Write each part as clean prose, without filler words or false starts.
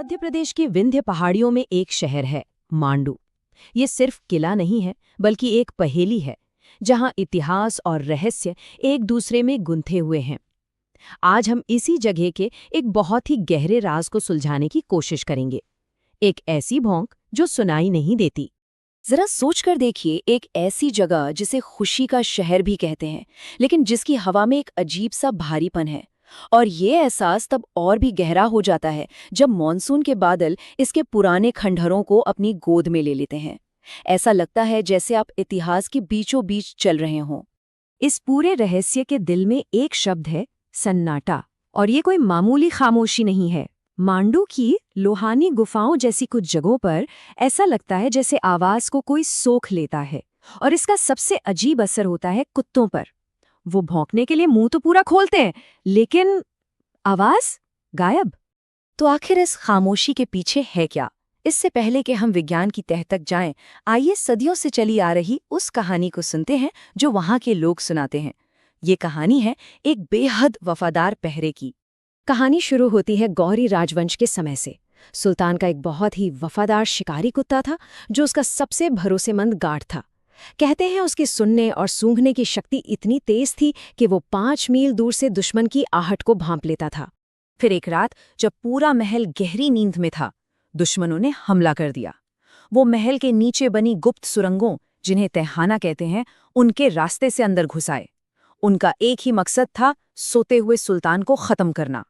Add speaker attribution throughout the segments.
Speaker 1: मध्य प्रदेश की विंध्य पहाड़ियों में एक शहर है, मांडू। ये सिर्फ किला नहीं है, बल्कि एक पहेली है, जहां इतिहास और रहस्य एक दूसरे में गुंथे हुए हैं। आज हम इसी जगह के एक बहुत ही गहरे राज को सुलझाने की कोशिश करेंगे। एक ऐसी भौंक जो सुनाई नहीं देती।
Speaker 2: जरा सोचकर देखिए, एक ऐसी जगह जिसे खुशी का शहर भी कहते हैं, लेकिन जिसकी हवा में एक अजीब सा भारीपन है। और ये एहसास तब और भी गहरा हो जाता है जब मॉनसून के बादल इसके पुराने खंडहरों को अपनी गोद में ले लेते हैं। ऐसा लगता है जैसे आप इतिहास के बीचों बीच चल रहे हों।
Speaker 1: इस पूरे रहस्य के दिल में एक शब्द है, सन्नाटा। और ये कोई मामूली खामोशी नहीं है। मांडू की लोहानी गुफाओं जैसी कुछ जगहों पर ऐसा लगता है जैसे आवाज को कोई सोख लेता है। और इसका सबसे अजीब असर होता है कुत्तों पर। वो भौंकने के लिए मुंह तो पूरा खोलते हैं, लेकिन आवाज गायब।
Speaker 2: तो आखिर इस खामोशी के पीछे है क्या? इससे पहले कि हम विज्ञान की तह तक जाएं, आइए सदियों से चली आ रही उस कहानी को सुनते हैं जो वहां के लोग सुनाते हैं। ये कहानी है एक बेहद वफादार पहरे की।
Speaker 1: कहानी शुरू होती है गौरी राजवंश के समय से। सुल्तान का एक बहुत ही वफादार शिकारी कुत्ता था, जो उसका सबसे भरोसेमंद गार्ड था। कहते हैं उसकी सुनने और सूंघने की शक्ति इतनी तेज थी कि वो 5 मील दूर से दुश्मन की आहट को भांप लेता था। फिर एक रात, जब पूरा महल गहरी नींद में था, दुश्मनों ने हमला कर दिया। वो महल के नीचे बनी गुप्त सुरंगों, जिन्हें तहखाना कहते हैं, उनके रास्ते से अंदर घुस आए। उनका एक ही मकसद था, सोते हुए सुल्तान को खत्म करना।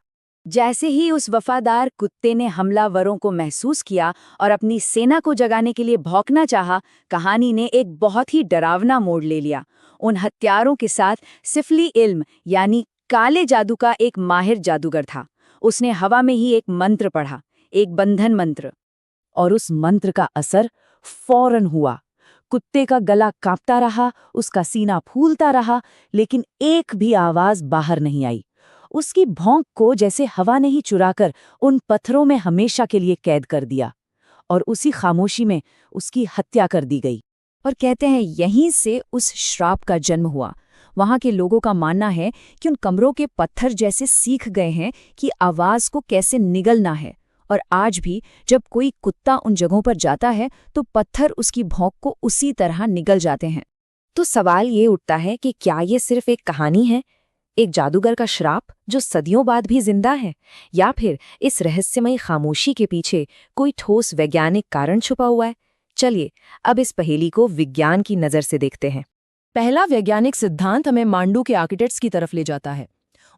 Speaker 1: जैसे ही उस वफादार कुत्ते ने हमलावरों को महसूस किया और अपनी सेना को जगाने के लिए भौंकना चाहा, कहानी ने एक बहुत ही डरावना मोड़ ले लिया। उन हत्यारों के साथ सिफली इल्म यानी काले जादू का एक माहिर जादूगर था। उसने हवा में ही एक मंत्र पढ़ा, एक बंधन मंत्र। और उस मंत्र का असर फौरन हुआ। कुत्ते का गला कांपता रहा, उसका सीना फूलता रहा, लेकिन एक भी आवाज बाहर नहीं आई। उसकी भौंक को जैसे हवा ने ही चुराकर उन पत्थरों में हमेशा के लिए कैद कर दिया। और उसी खामोशी में उसकी हत्या कर दी गई। और कहते हैं यहीं से उस श्राप का जन्म हुआ। वहां के लोगों का मानना है कि उन कमरों के पत्थर जैसे सीख गए हैं कि आवाज को कैसे निगलना है। और आज भी जब कोई कुत्ता उन जगहों पर जाता है तो पत्थर उसकी भौंक को उसी तरह निगल जाते हैं। तो सवाल ये उठता है कि क्या ये सिर्फ एक कहानी है, एक जादूगर का श्राप जो सदियों बाद भी जिंदा है, या फिर इस रहस्यमयी खामोशी के पीछे कोई ठोस वैज्ञानिक कारण छुपा हुआ है? चलिए अब इस पहेली को विज्ञान की नज़र से देखते हैं। पहला वैज्ञानिक सिद्धांत हमें मांडू के आर्किटेक्ट्स की तरफ ले जाता है,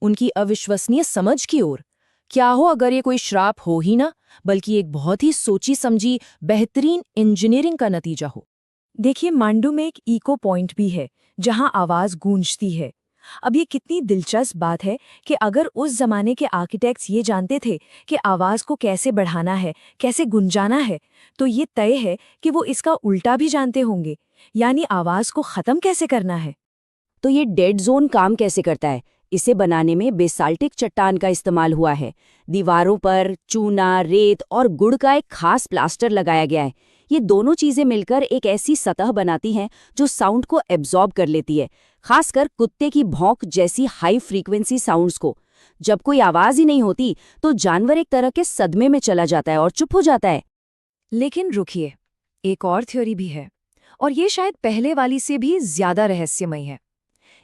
Speaker 1: उनकी अविश्वसनीय समझ की ओर। क्या हो अगर ये कोई श्राप हो ही ना, बल्कि एक बहुत ही सोची समझी बेहतरीन इंजीनियरिंग का नतीजा हो। देखिए, मांडू में एक इको पॉइंट भी है जहां आवाज गूंजती है। अब ये कितनी दिलचस्प बात है कि अगर उस जमाने के आर्किटेक्ट्स ये जानते थे कि आवाज को कैसे बढ़ाना है, कैसे गुंजाना है, तो ये तय है कि वो इसका उल्टा भी जानते होंगे, यानी आवाज को खत्म कैसे करना है।
Speaker 2: तो ये डेड जोन काम कैसे करता है? इसे बनाने में बेसाल्टिक चट्टान का इस्तेमाल हुआ है। दीवारों पर चूना, रेत और गुड़ का एक खास प्लास्टर लगाया गया है। ये दोनों चीजें मिलकर एक ऐसी सतह बनाती हैं जो साउंड को एब्जॉर्ब कर लेती है, खासकर कुत्ते की भौंक जैसी हाई फ्रीक्वेंसी साउंड्स को। जब कोई आवाज ही नहीं होती तो जानवर एक तरह के सदमे में चला जाता है और चुप हो जाता है।
Speaker 1: लेकिन रुकिए, एक और थ्योरी भी है, और ये शायद पहले वाली से भी ज्यादा रहस्यमय है।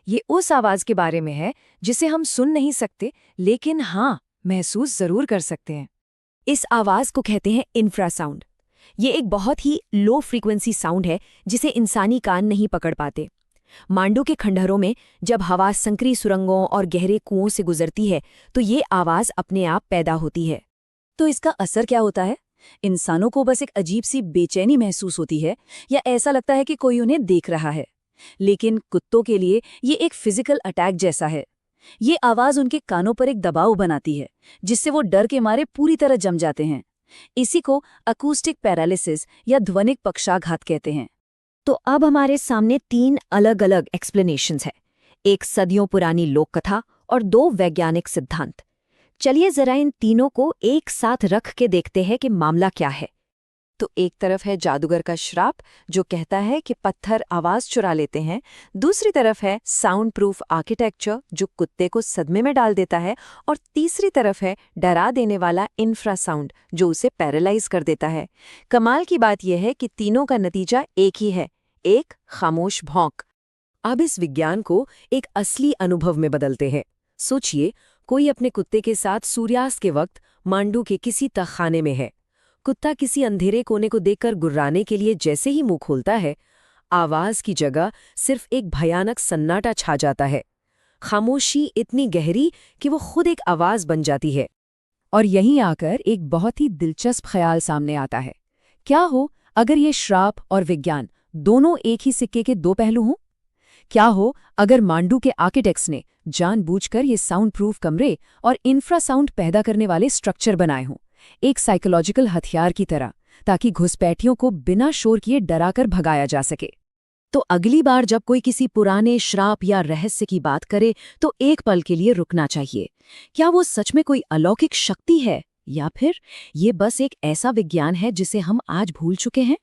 Speaker 1: ये उस आवाज के बारे में है जिसे हम सुन नहीं सकते, लेकिन हाँ, महसूस जरूर कर सकते हैं। इस आवाज को कहते हैं इंफ्रासाउंड। ये एक बहुत ही लो फ्रीक्वेंसी साउंड है जिसे इंसानी कान नहीं पकड़ पाते। मांडू के खंडहरों में जब हवा संकरी सुरंगों और गहरे कुओं से गुजरती है तो ये आवाज अपने आप पैदा होती है। तो इसका असर क्या होता है? इंसानों को बस एक अजीब सी बेचैनी महसूस होती है, या ऐसा लगता है कि कोई उन्हें देख रहा है। लेकिन कुत्तों के लिए ये एक फिजिकल अटैक जैसा है। ये आवाज उनके कानों पर एक दबाव बनाती है, जिससे वो डर के मारे पूरी तरह जम जाते हैं। इसी को अकूस्टिक पैरालिसिस या ध्वनिक पक्षाघात कहते हैं। तो अब हमारे सामने 3 अलग-अलग एक्सप्लेनेशंस हैं, एक सदियों पुरानी लोक कथा और 2 वैज्ञानिक सिद्धांत। चलिए जरा इन तीनों को एक साथ रख के देखते हैं कि मामला क्या है। तो एक तरफ है जादूगर का श्राप जो कहता है कि पत्थर आवाज चुरा लेते हैं, दूसरी तरफ है साउंड प्रूफ आर्किटेक्चर जो कुत्ते को सदमे में डाल देता है, और तीसरी तरफ है डरा देने वाला इंफ्रासाउंड जो उसे पैरालाइज कर देता है। कमाल की बात यह है कि तीनों का नतीजा एक ही है, एक खामोश भौंक। अब इस विज्ञान को एक असली अनुभव में बदलते हैं। सोचिए, कोई अपने कुत्ते के साथ सूर्यास्त के वक्त मांडू के किसी तहखाने में है। कुत्ता किसी अंधेरे कोने को देखकर गुर्राने के लिए जैसे ही मुंह खोलता है, आवाज की जगह सिर्फ एक भयानक सन्नाटा छा जाता है। खामोशी इतनी गहरी कि वो खुद एक आवाज बन जाती है। और यहीं आकर एक बहुत ही दिलचस्प ख्याल सामने आता है। क्या हो अगर ये श्राप और विज्ञान दोनों एक ही सिक्के के दो पहलू हों? क्या हो अगर मांडू के आर्किटेक्ट्स ने जानबूझकर ये साउंड प्रूफ कमरे और इंफ्रासाउंड पैदा करने वाले स्ट्रक्चर बनाए हों, एक साइकोलॉजिकल हथियार की तरह, ताकि घुसपैठियों को बिना शोर किए डराकर भगाया जा सके। तो अगली बार जब कोई किसी पुराने श्राप या रहस्य की बात करे तो एक पल के लिए रुकना चाहिए। क्या वो सच में कोई अलौकिक शक्ति है, या फिर ये बस एक ऐसा विज्ञान है जिसे हम आज भूल चुके हैं?